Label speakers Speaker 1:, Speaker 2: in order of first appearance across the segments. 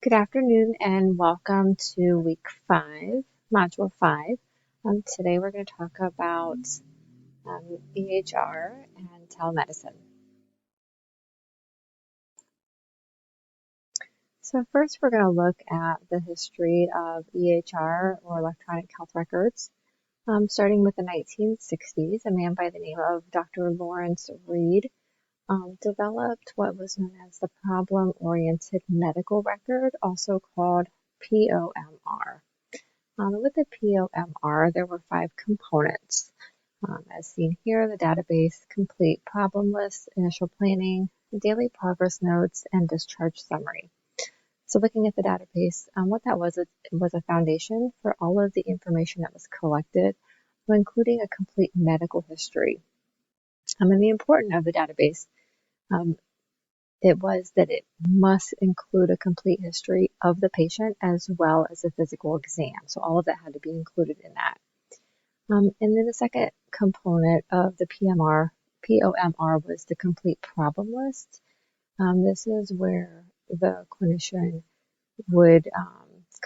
Speaker 1: Good afternoon and welcome to week 5, module 5. Today we're going to talk about EHR and telemedicine. So first we're going to look at the history of EHR or electronic health records. Starting with the 1960s, a man by the name of Dr. Lawrence Reed developed what was known as the problem-oriented medical record, also called POMR. With the POMR, there were 5 components. As seen here, the database, complete problem list, initial planning, daily progress notes, and discharge summary. So looking at the database, what that was, it was a foundation for all of the information that was collected, including a complete medical history. And the importance of the database, it was that it must include a complete history of the patient as well as a physical exam. So all of that had to be included in that. And then the second component of the POMR was the complete problem list. This is where the clinician would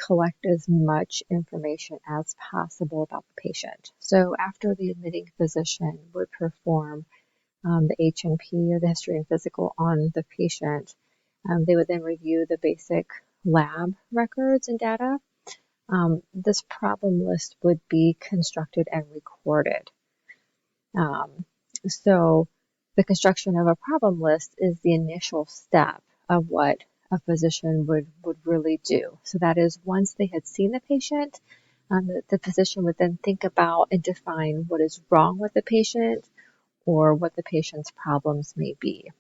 Speaker 1: collect as much information as possible about the patient. So after the admitting physician would perform the H&P, or the history and physical, on the patient, they would then review the basic lab records and data. This problem list would be constructed and recorded. So the construction of a problem list is the initial step of what a physician would really do. So that is, once they had seen the patient, the physician would then think about and define what is wrong with the patient or what the patient's problems may be.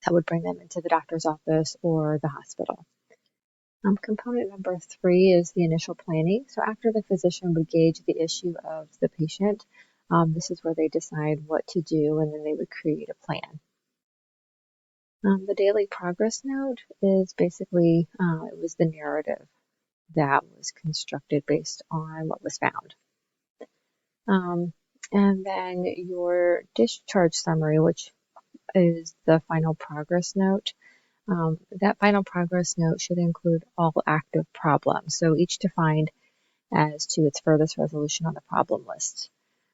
Speaker 1: That would bring them into the doctor's office or the hospital. Component number 3 is the initial planning. So after the physician would gauge the issue of the patient, this is where they decide what to do, and then they would create a plan. The daily progress note is basically, it was the narrative that was constructed based on what was found. And then your discharge summary, which is the final progress note. That final progress note should include all active problems, so each defined as to its furthest resolution on the problem list.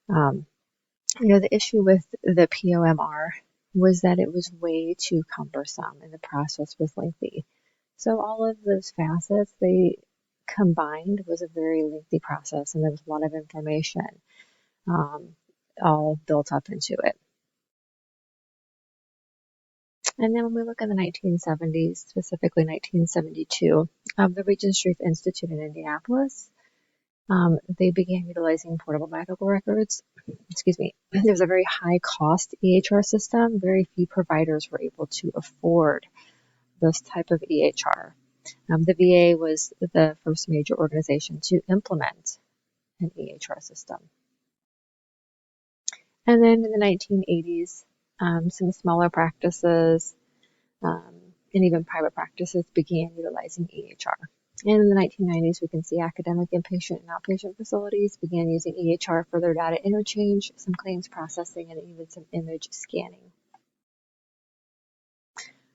Speaker 1: The issue with the POMR was that it was way too cumbersome and the process was lengthy. So all of those facets, they combined, was a very lengthy process, and there was a lot of information all built up into it. And then when we look in the 1970s, specifically 1972, the Regent Street Institute in Indianapolis, they began utilizing portable medical records. There was a very high cost EHR system. Very few providers were able to afford this type of EHR. The VA was the first major organization to implement an EHR system. And then in the 1980s, some smaller practices and even private practices began utilizing EHR. And in the 1990s, we can see academic inpatient and outpatient facilities began using EHR for their data interchange, some claims processing, and even some image scanning.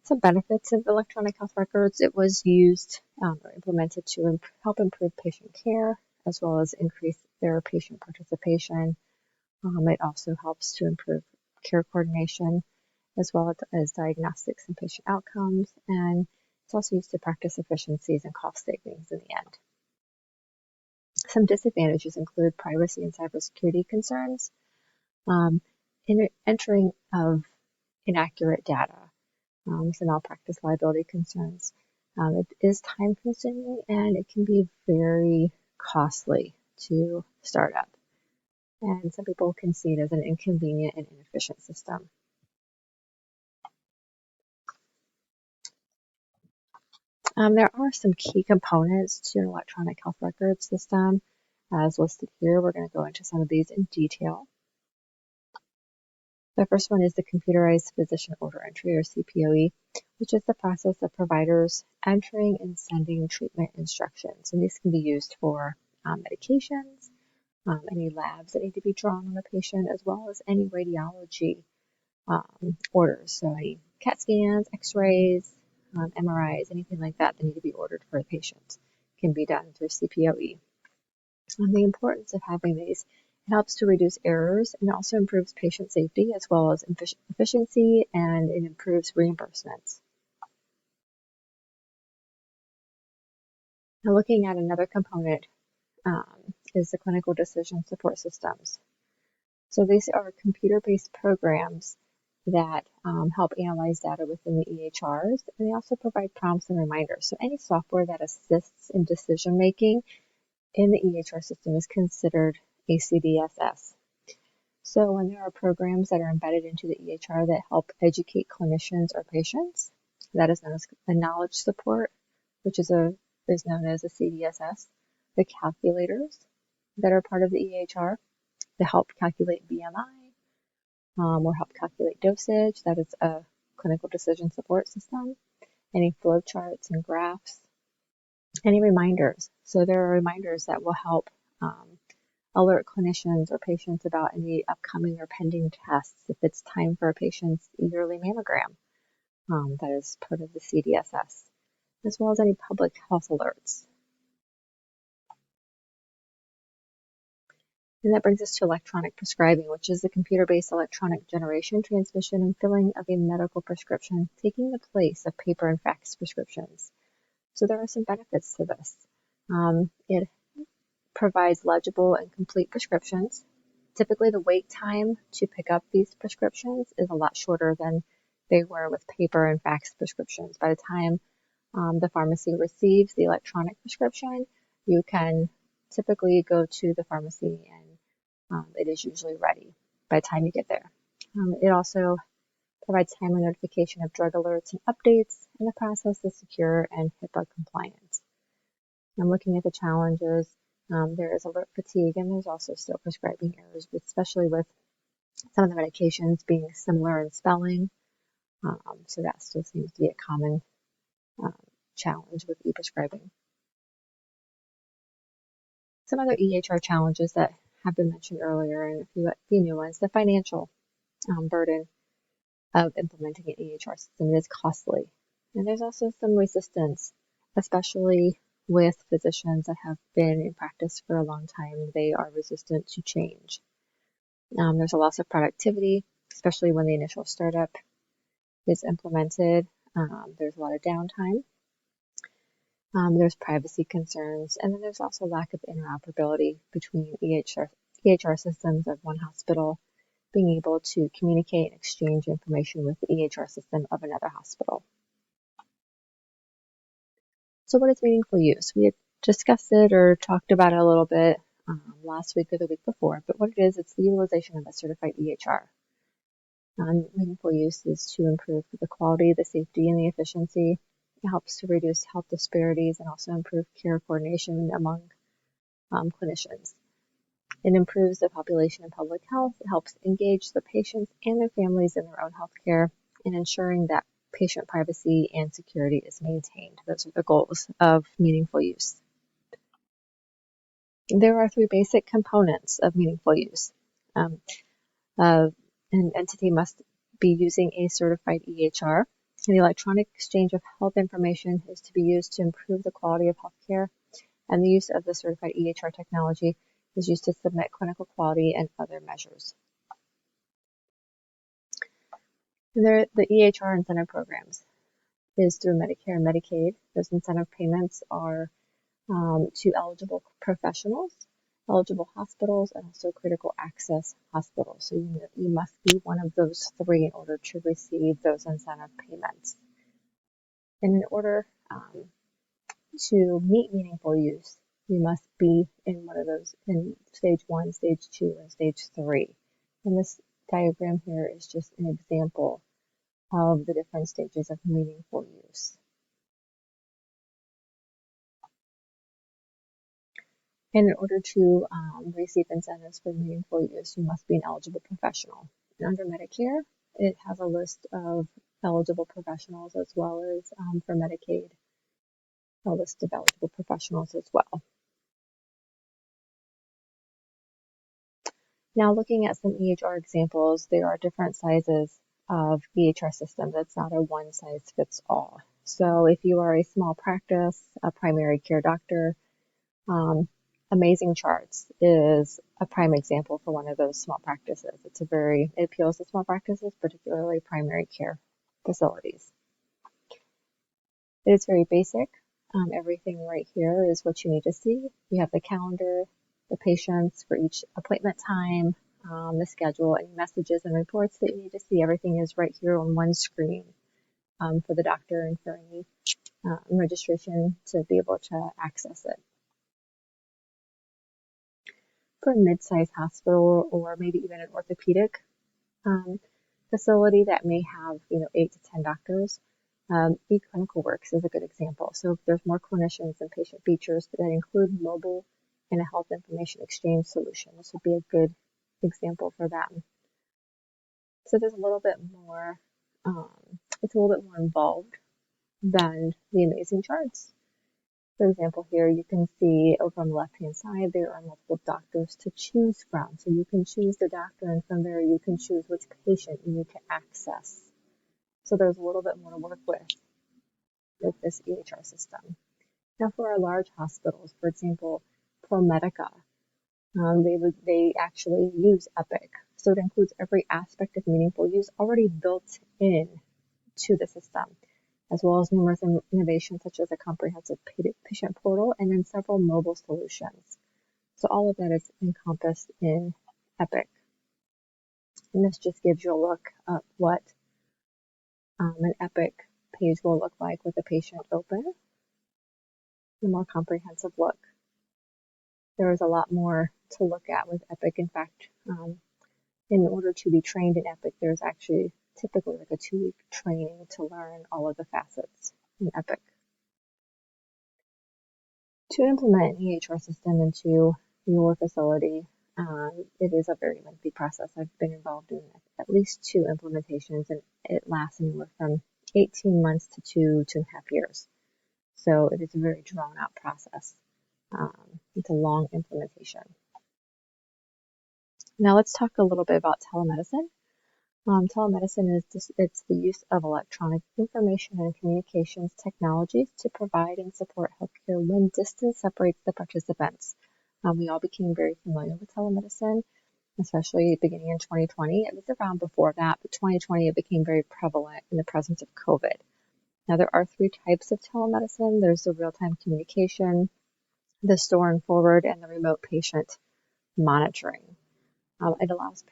Speaker 1: Some benefits of electronic health records: it was used or implemented to help improve patient care, as well as increase their patient participation. It also helps to improve care coordination, as well as diagnostics and patient outcomes, and it's also used to practice efficiencies and cost savings in the end. Some disadvantages include privacy and cybersecurity concerns, entering of inaccurate data, some malpractice liability concerns. It is time consuming and it can be very costly to start up. And some people can see it as an inconvenient and inefficient system. There are some key components to an electronic health record system as listed here. We're going to go into some of these in detail. The first one is the computerized physician order entry, or CPOE, which is the process of providers entering and sending treatment instructions. And these can be used for medications, any labs that need to be drawn on the patient, as well as any radiology orders. So any CAT scans, x-rays, MRIs, anything like that that need to be ordered for a patient can be done through CPOE. The importance of having these, it helps to reduce errors and also improves patient safety as well as efficiency, and it improves reimbursements. Now, looking at another component is the clinical decision support systems. So these are computer-based programs that help analyze data within the EHRs, and they also provide prompts and reminders. So any software that assists in decision making in the EHR system is considered a CDSS. So when there are programs that are embedded into the EHR that help educate clinicians or patients, that is known as a knowledge support, which is known as a CDSS. The calculators that are part of the EHR to help calculate BMI or help calculate dosage, that is a clinical decision support system. Any flow charts and graphs, any reminders. So there are reminders that will help alert clinicians or patients about any upcoming or pending tests if it's time for a patient's yearly mammogram. That is part of the CDSS, as well as any public health alerts. And that brings us to electronic prescribing, which is the computer-based electronic generation, transmission, and filling of a medical prescription, taking the place of paper and fax prescriptions. So there are some benefits to this. It provides legible and complete prescriptions. Typically, the wait time to pick up these prescriptions is a lot shorter than they were with paper and fax prescriptions. By the time the pharmacy receives the electronic prescription, you can typically go to the pharmacy and it is usually ready by the time you get there. It also provides timely notification of drug alerts and updates, and the process is secure and HIPAA compliant. I'm looking at the challenges. There is alert fatigue, and there's also still prescribing errors, especially with some of the medications being similar in spelling. So that still seems to be a common challenge with e-prescribing. Some other EHR challenges that have been mentioned earlier, and a few new ones, the financial burden of implementing an EHR system is costly. And there's also some resistance, especially with physicians that have been in practice for a long time. They are resistant to change. There's a loss of productivity, especially when the initial startup is implemented. There's a lot of downtime. There's privacy concerns, and then there's also lack of interoperability between EHR systems of one hospital being able to communicate and exchange information with the EHR system of another hospital. So what is meaningful use? We had discussed it or talked about it a little bit last week or the week before, but what it is, it's the utilization of a certified EHR. Meaningful use is to improve the quality, the safety, and the efficiency. It helps to reduce health disparities and also improve care coordination among clinicians. It improves the population and public health. It helps engage the patients and their families in their own health care, and ensuring that patient privacy and security is maintained. Those are the goals of meaningful use. There are three basic components of meaningful use. An entity must be using a certified EHR. The electronic exchange of health information is to be used to improve the quality of healthcare, and the use of the certified EHR technology is used to submit clinical quality and other measures. And the EHR incentive programs is through Medicare and Medicaid. Those incentive payments are to eligible professionals, eligible hospitals, and also critical access hospitals. So you must be one of those three in order to receive those incentive payments. And in order to meet meaningful use, you must be in one of those in stage 1, stage 2, and stage 3. And this diagram here is just an example of the different stages of meaningful use. And in order to receive incentives for meaningful use, you must be an eligible professional. And under Medicare, it has a list of eligible professionals, as well as for Medicaid, a list of eligible professionals as well. Now, looking at some EHR examples, there are different sizes of EHR systems. It's not a one-size-fits-all. So if you are a small practice, a primary care doctor, Amazing Charts is a prime example for one of those small practices. It appeals to small practices, particularly primary care facilities. It is very basic. Everything right here is what you need to see. You have the calendar, the patients for each appointment time, the schedule, any messages and reports that you need to see. Everything is right here on one screen for the doctor and for any registration to be able to access it. For a mid-sized hospital or maybe even an orthopedic facility that may have 8 to 10 doctors, eClinicalWorks is a good example. So if there's more clinicians and patient features that include mobile and a health information exchange solution, this would be a good example for them. So there's a little bit more, it's a little bit more involved than the Amazing Charts. For example, here you can see over on the left-hand side, there are multiple doctors to choose from. So you can choose the doctor, and from there you can choose which patient you need to access. So there's a little bit more to work with this EHR system. Now for our large hospitals, for example, ProMedica, they actually use Epic. So it includes every aspect of meaningful use already built in to the system, as well as numerous innovations such as a comprehensive patient portal and then several mobile solutions. So all of that is encompassed in Epic. And this just gives you a look at what an Epic page will look like with the patient open. A more comprehensive look. There is a lot more to look at with Epic. In fact, in order to be trained in Epic, there's actually typically like a 2-week training to learn all of the facets in Epic. To implement an EHR system into your facility, it is a very lengthy process. I've been involved in at least 2 implementations, and it lasts anywhere from 18 months to 2.5 years. So it is a very drawn out process. It's a long implementation. Now let's talk a little bit about telemedicine. Telemedicine it's the use of electronic information and communications technologies to provide and support healthcare when distance separates the participants. We all became very familiar with telemedicine, especially beginning in 2020. It was around before that, but 2020 it became very prevalent in the presence of COVID. Now there are 3 types of telemedicine. There's the real-time communication, the store and forward, and the remote patient monitoring. It allows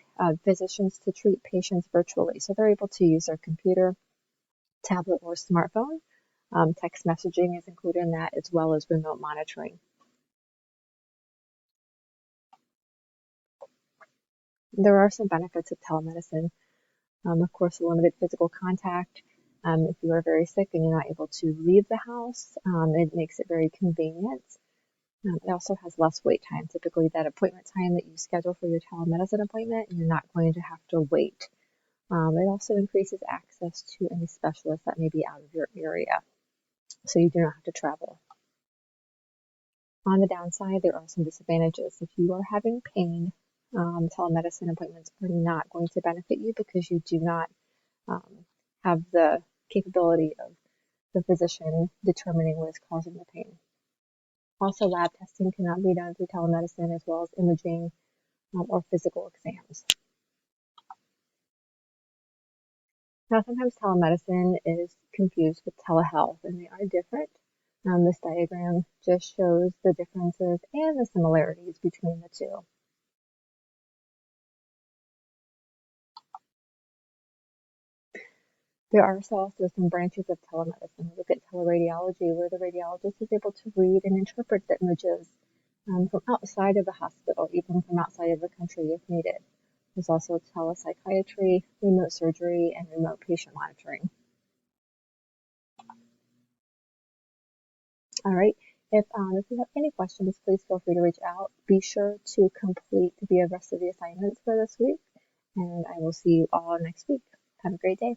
Speaker 1: physicians to treat patients virtually. So they're able to use their computer, tablet, or smartphone. Text messaging is included in that, as well as remote monitoring. There are some benefits of telemedicine. Of course, limited physical contact. If you are very sick and you're not able to leave the house, it makes it very convenient. It also has less wait time. Typically, that appointment time that you schedule for your telemedicine appointment, you're not going to have to wait. It also increases access to any specialist that may be out of your area, so you do not have to travel. On the downside, there are some disadvantages. If you are having pain, telemedicine appointments are not going to benefit you because you do not have the capability of the physician determining what is causing the pain. Also, lab testing cannot be done through telemedicine, as well as imaging or physical exams. Now, sometimes telemedicine is confused with telehealth, and they are different. This diagram just shows the differences and the similarities between the 2. There are also some branches of telemedicine. Look at teleradiology, where the radiologist is able to read and interpret the images from outside of the hospital, even from outside of the country if needed. There's also telepsychiatry, remote surgery, and remote patient monitoring. All right. If you have any questions, please feel free to reach out. Be sure to complete the rest of the assignments for this week, and I will see you all next week. Have a great day.